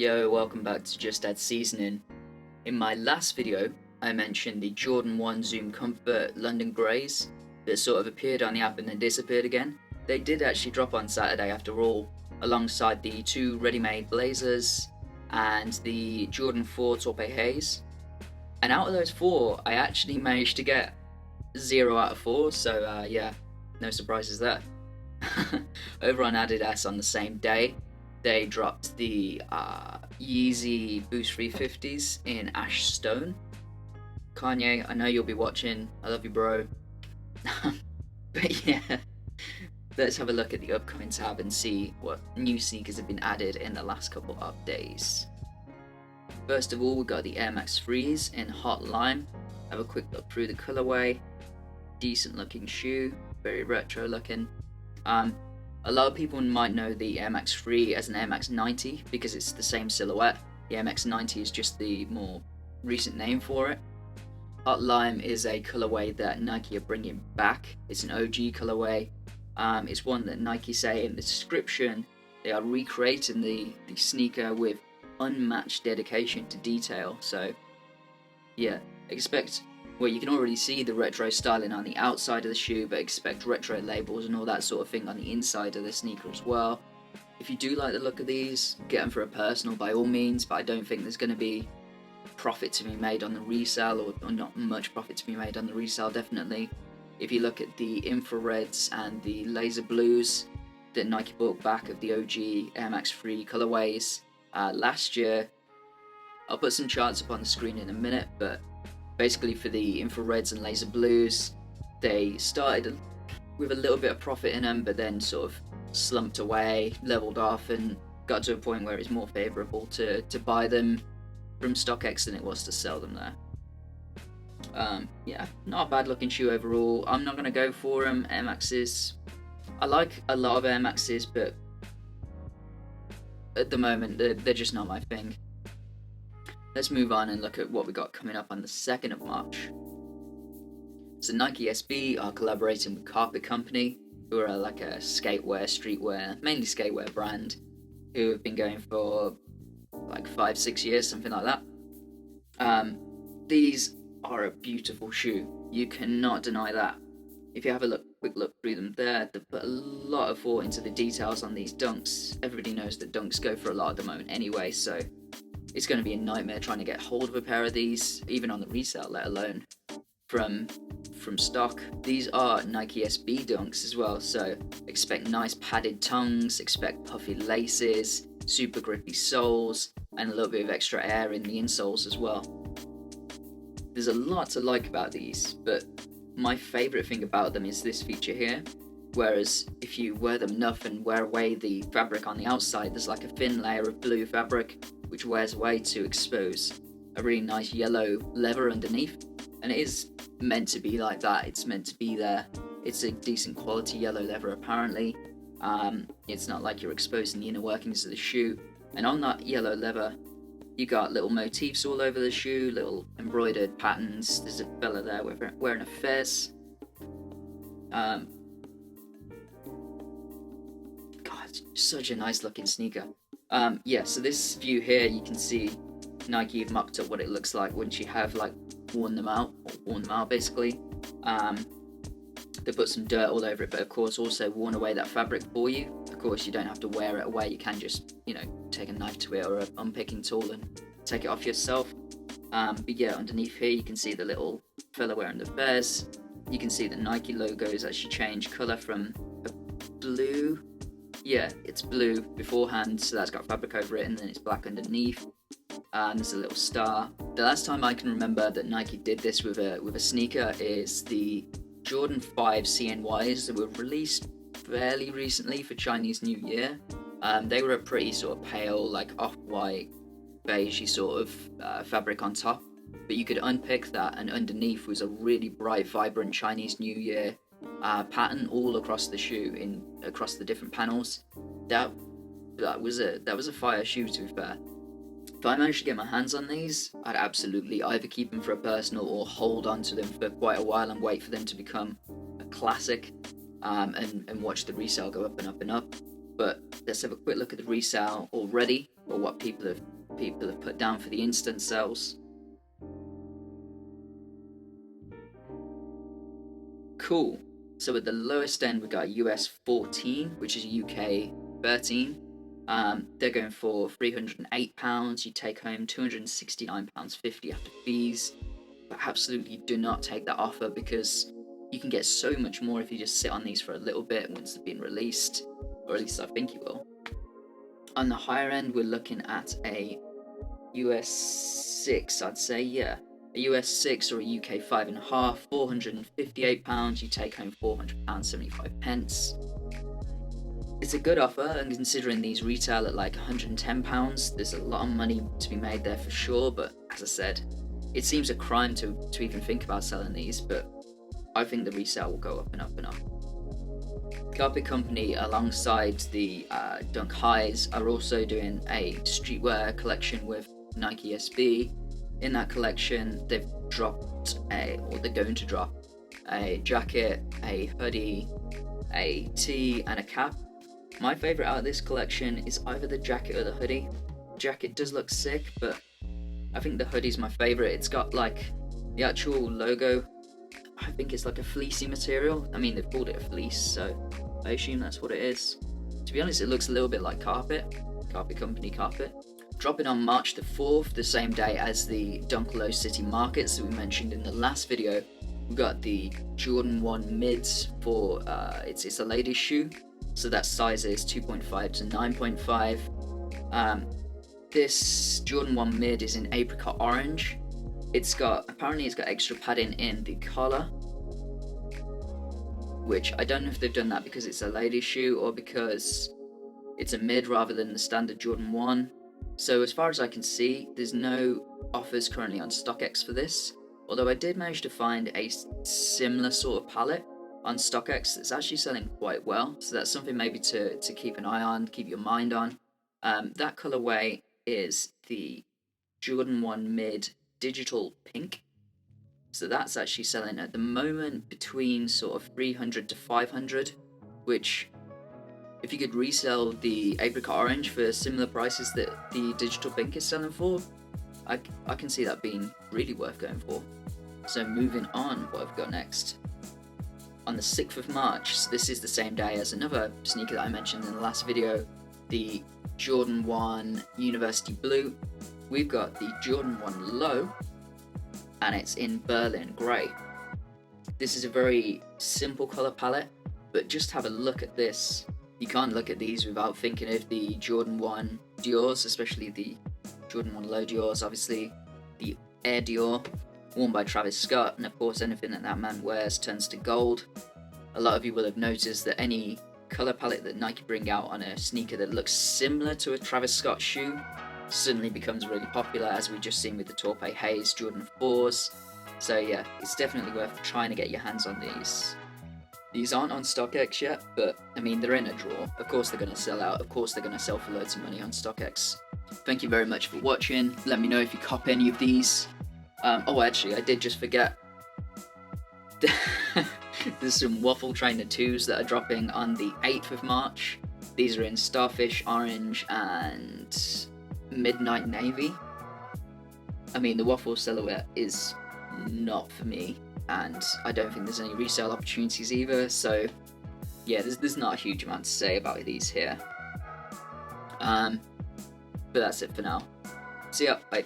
Yo, welcome back to Just Add Seasoning. In my last video, I mentioned the Jordan 1 Zoom Comfort London Greys that sort of appeared on the app and then disappeared again. They did actually drop on Saturday after all, alongside the two ready-made Blazers and the Jordan 4 Torpe Haze. And out of those four, I actually managed to get 0 out of 4, so yeah, no surprises there. Over on Adidas on the same day, they dropped the Yeezy Boost 350s in Ash Stone. Kanye, I know you'll be watching. I love you, bro. But yeah, let's have a look at the upcoming tab and see what new sneakers have been added in the last couple of days. First of all, we got the Air Max 3s in Hot Lime. Have a quick look through the colorway. Decent looking shoe, very retro looking. A lot of people might know the Air Max 3 as an Air Max 90 because it's the same silhouette. The Air Max 90 is just the more recent name for it. Hot Lime is a colorway that Nike are bringing back. It's an OG colorway. It's one that Nike say in the description they are recreating the sneaker with unmatched dedication to detail. So yeah, expect, well, you can already see the retro styling on the outside of the shoe, but expect retro labels and all that sort of thing on the inside of the sneaker as well. If you do like the look of these, get them for a personal by all means, but I don't think there's going to be profit to be made on the resale, or not much profit to be made on the resale, definitely. If you look at the infrareds and the laser blues that Nike brought back of the OG Air Max 3 colorways last year, I'll put some charts up on the screen in a minute, but basically for the infrareds and laser blues, they started with a little bit of profit in them, but then sort of slumped away, leveled off, and got to a point where it's more favourable to buy them from StockX than it was to sell them there. Yeah, not a bad looking shoe overall. I'm not going to go for them. Air Maxes, I like a lot of Air Maxes, but at the moment they're just not my thing. Let's move on and look at what we got coming up on the 2nd of March. So Nike SB are collaborating with Carpet Company, who are like a skatewear, streetwear, mainly skatewear brand, who have been going for like 5-6 years, something like that. These are a beautiful shoe. You cannot deny that. If you have a quick look through them there, they put a lot of thought into the details on these dunks. Everybody knows that dunks go for a lot at the moment anyway, so it's going to be a nightmare trying to get hold of a pair of these, even on the resale, let alone from stock. These are Nike SB dunks as well, so expect nice padded tongues, expect puffy laces, super grippy soles, and a little bit of extra air in the insoles as well. There's a lot to like about these, but my favourite thing about them is this feature here. Whereas if you wear them enough and wear away the fabric on the outside, there's like a thin layer of blue fabric which wears away to expose a really nice yellow leather underneath, and it is meant to be like that. It's meant to be there. It's a decent quality yellow leather apparently. It's not like you're exposing the inner workings of the shoe, and on that yellow leather you got little motifs all over the shoe, little embroidered patterns. There's a fella there wearing a fez. God, such a nice looking sneaker. Yeah, so this view here, you can see Nike have mocked up what it looks like once you have like worn them out basically. They put some dirt all over it, but of course also worn away that fabric for you. Of course you don't have to wear it away, you can just, take a knife to it or an unpicking tool and take it off yourself. But yeah, underneath here you can see the little fella wearing the fez. You can see the Nike logo is actually changed colour from a blue. Yeah, it's blue beforehand, so that's got fabric over it, and then it's black underneath. And there's a little star. The last time I can remember that Nike did this with a sneaker is the Jordan 5 CNYs that were released fairly recently for Chinese New Year. They were a pretty sort of pale, like off-white, beigey sort of fabric on top, but you could unpick that, and underneath was a really bright, vibrant Chinese New Year pattern all across the shoe, across the different panels. That was a fire shoe, to be fair. If I managed to get my hands on these, I'd absolutely either keep them for a personal or hold on to them for quite a while and wait for them to become a classic, and watch the resale go up and up and up. But let's have a quick look at the resale already. or what people have put down for the instant sales. Cool. So at the lowest end, we got US 14, which is UK 13. They're going for £308. You take home £269.50 after fees. But absolutely do not take that offer, because you can get so much more if you just sit on these for a little bit once they've been released, or at least I think you will. On the higher end, we're looking at a US 6, I'd say, yeah. A US 6 or a UK 5.5, £458, you take home £400.75. It's a good offer, and considering these retail at like £110, there's a lot of money to be made there for sure, but as I said, it seems a crime to even think about selling these, but I think the resale will go up and up and up. Carpet Company, alongside the Dunk Highs, are also doing a streetwear collection with Nike SB. In that collection, they've dropped they're going to drop a jacket, a hoodie, a tee, and a cap. My favourite out of this collection is either the jacket or the hoodie. The jacket does look sick, but I think the hoodie's my favourite. It's got like the actual logo, I think it's like a fleecy material. I mean, they've called it a fleece, so I assume that's what it is. To be honest, it looks a little bit like Carpet Company carpet. Dropping on March the 4th, the same day as the Dunk Low City Markets that we mentioned in the last video, we've got the Jordan 1 mids for, it's a ladies shoe, so that size is 2.5 to 9.5. This Jordan 1 mid is in apricot orange. Apparently it's got extra padding in the collar, which I don't know if they've done that because it's a ladies shoe or because it's a mid rather than the standard Jordan 1. So as far as I can see, there's no offers currently on StockX for this, although I did manage to find a similar sort of palette on StockX that's actually selling quite well, so that's something maybe to keep an eye on, keep your mind on. That colorway is the Jordan 1 mid digital pink, so that's actually selling at the moment between sort of 300 to 500, which if you could resell the apricot orange for similar prices that the digital pink is selling for, I can see that being really worth going for. So moving on, what I've got next. On the 6th of March, so this is the same day as another sneaker that I mentioned in the last video, the Jordan 1 University Blue. We've got the Jordan 1 Low, and it's in Berlin Grey. This is a very simple colour palette, but just have a look at this. You can't look at these without thinking of the Jordan 1 Dior's, especially the Jordan 1 Low Dior's, obviously the Air Dior, worn by Travis Scott, and of course anything that man wears turns to gold. A lot of you will have noticed that any colour palette that Nike bring out on a sneaker that looks similar to a Travis Scott shoe suddenly becomes really popular, as we've just seen with the Torpe Haze Jordan 4s. So yeah, it's definitely worth trying to get your hands on these. These aren't on StockX yet, but I mean, they're in a drawer. Of course they're going to sell out. Of course they're going to sell for loads of money on StockX. Thank you very much for watching. Let me know if you cop any of these. Oh, actually, I did just forget. There's some Waffle Trainer 2s that are dropping on the 8th of March. These are in Starfish Orange and Midnight Navy. I mean, the Waffle silhouette is not for me, and I don't think there's any resale opportunities either, so yeah, there's not a huge amount to say about these here. But that's it for now. See ya, bye.